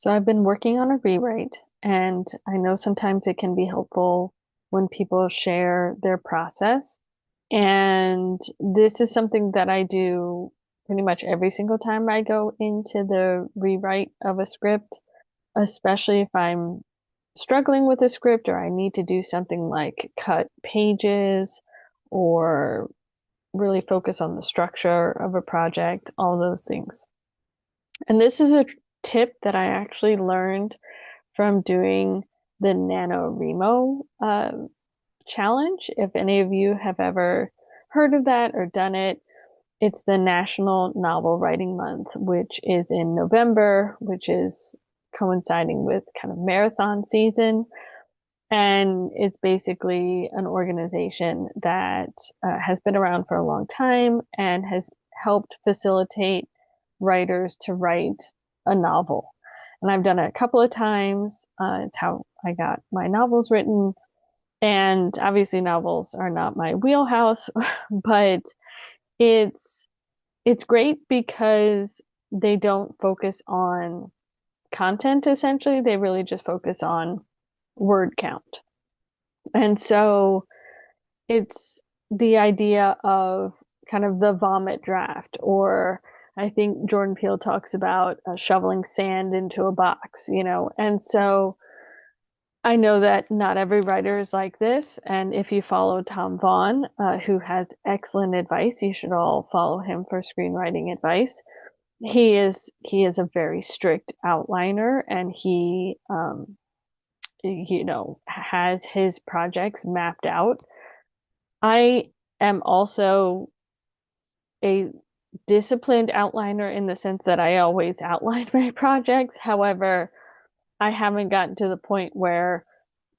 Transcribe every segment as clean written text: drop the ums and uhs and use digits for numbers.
So I've been working on a rewrite, and I know sometimes it can be helpful when people share their process. And this is something that I do pretty much every single time I go into the rewrite of a script, especially if I'm struggling with a script or I need to do something like cut pages or really focus on the structure of a project, all those things. And this is a tip that I actually learned from doing the NaNoWriMo challenge. If any of you have ever heard of that or done it, it's the National Novel Writing Month, which is in November, which is coinciding with kind of marathon season. And it's basically an organization that has been around for a long time and has helped facilitate writers to write a novel. And I've done it a couple of times. It's how I got my novels written. And obviously novels are not my wheelhouse, but it's it's great because they don't focus on content essentially. They really just focus on word count. And so it's the idea of kind of the vomit draft, or I think Jordan Peele talks about shoveling sand into a box. And so I know that not every writer is like this. And if you follow Tom Vaughn, who has excellent advice, you should all follow him for screenwriting advice. He is a very strict outliner, and he has his projects mapped out. I am also a disciplined outliner in the sense that I always outline my projects. However, I haven't gotten to the point where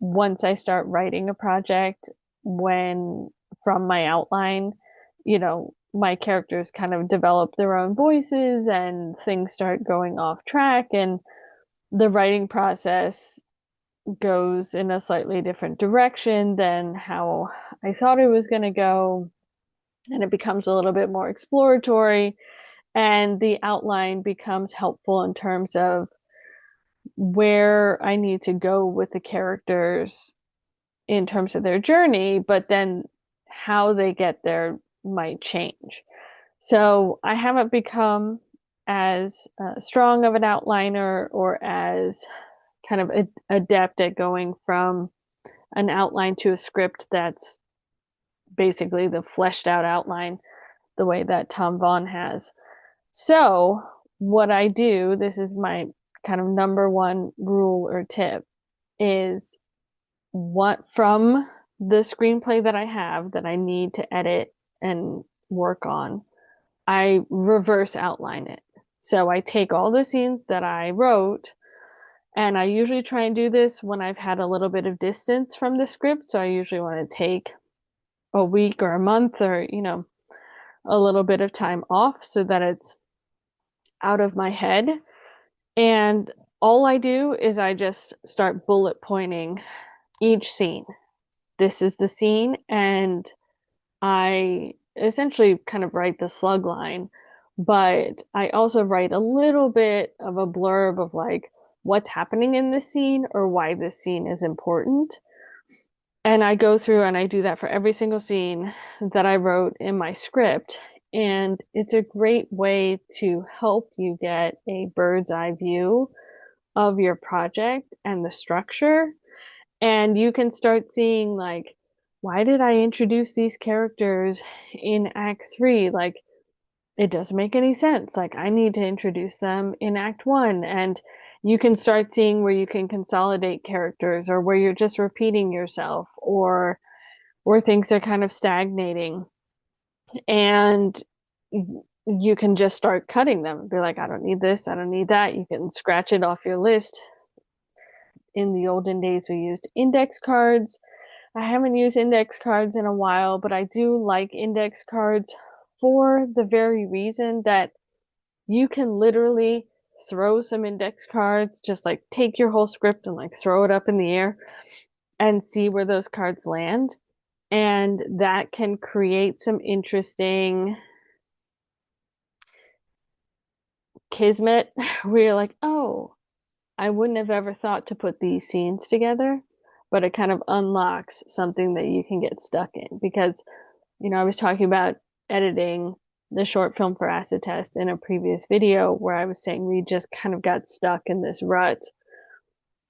once I start writing a project, when from my outline, my characters kind of develop their own voices and things start going off track, and the writing process goes in a slightly different direction than how I thought it was going to go, and it becomes a little bit more exploratory, and the outline becomes helpful in terms of where I need to go with the characters in terms of their journey, but then how they get there might change. So I haven't become as strong of an outliner or as kind of adept at going from an outline to a script that's basically the fleshed out outline the way that Tom Vaughn has. So what I do, this is my kind of number one rule or tip, is what from the screenplay that I have that I need to edit and work on, I reverse outline it. So I take all the scenes that I wrote, and I usually try and do this when I've had a little bit of distance from the script. So I usually want to take a week or a month or, a little bit of time off so that it's out of my head. And all I do is I just start bullet pointing each scene. This is the scene, and I essentially kind of write the slug line, but I also write a little bit of a blurb of like what's happening in this scene or why this scene is important. And I go through and I do that for every single scene that I wrote in my script. And it's a great way to help you get a bird's eye view of your project and the structure. And you can start seeing, like, why did I introduce these characters in Act Three? Like, it doesn't make any sense. Like, I need to introduce them in Act One. And you can start seeing where you can consolidate characters, or where you're just repeating yourself, or where things are kind of stagnating. And you can just start cutting them. Be like, I don't need this, I don't need that. You can scratch it off your list. In the olden days, we used index cards. I haven't used index cards in a while, but I do like index cards for the very reason that you can literally throw some index cards, just like take your whole script and like throw it up in the air and see where those cards land. And that can create some interesting kismet where you're like, oh, I wouldn't have ever thought to put these scenes together, but it kind of unlocks something that you can get stuck in because, I was talking about editing the short film for Acid Test in a previous video where I was saying we just kind of got stuck in this rut.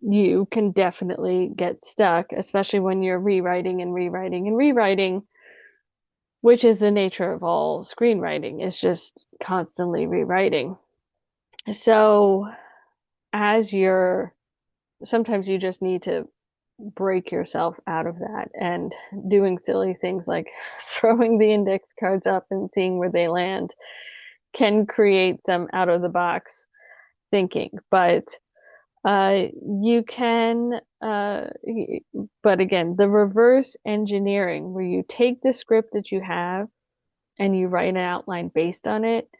You can definitely get stuck, especially when you're rewriting and rewriting and rewriting, which is the nature of all screenwriting, is just constantly rewriting. So as you're sometimes you just need to break yourself out of that and doing silly things like throwing the index cards up and seeing where they land can create some out of the box thinking. You can, but again, the reverse engineering where you take the script that you have and you write an outline based on it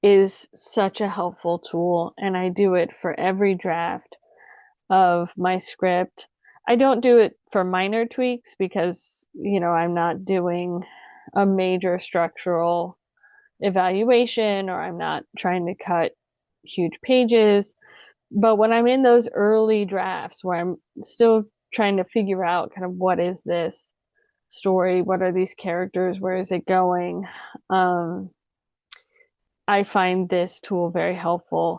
is such a helpful tool. And I do it for every draft of my script. I don't do it for minor tweaks because, I'm not doing a major structural evaluation or I'm not trying to cut huge pages. But when I'm in those early drafts where I'm still trying to figure out kind of what is this story, what are these characters, where is it going, I find this tool very helpful.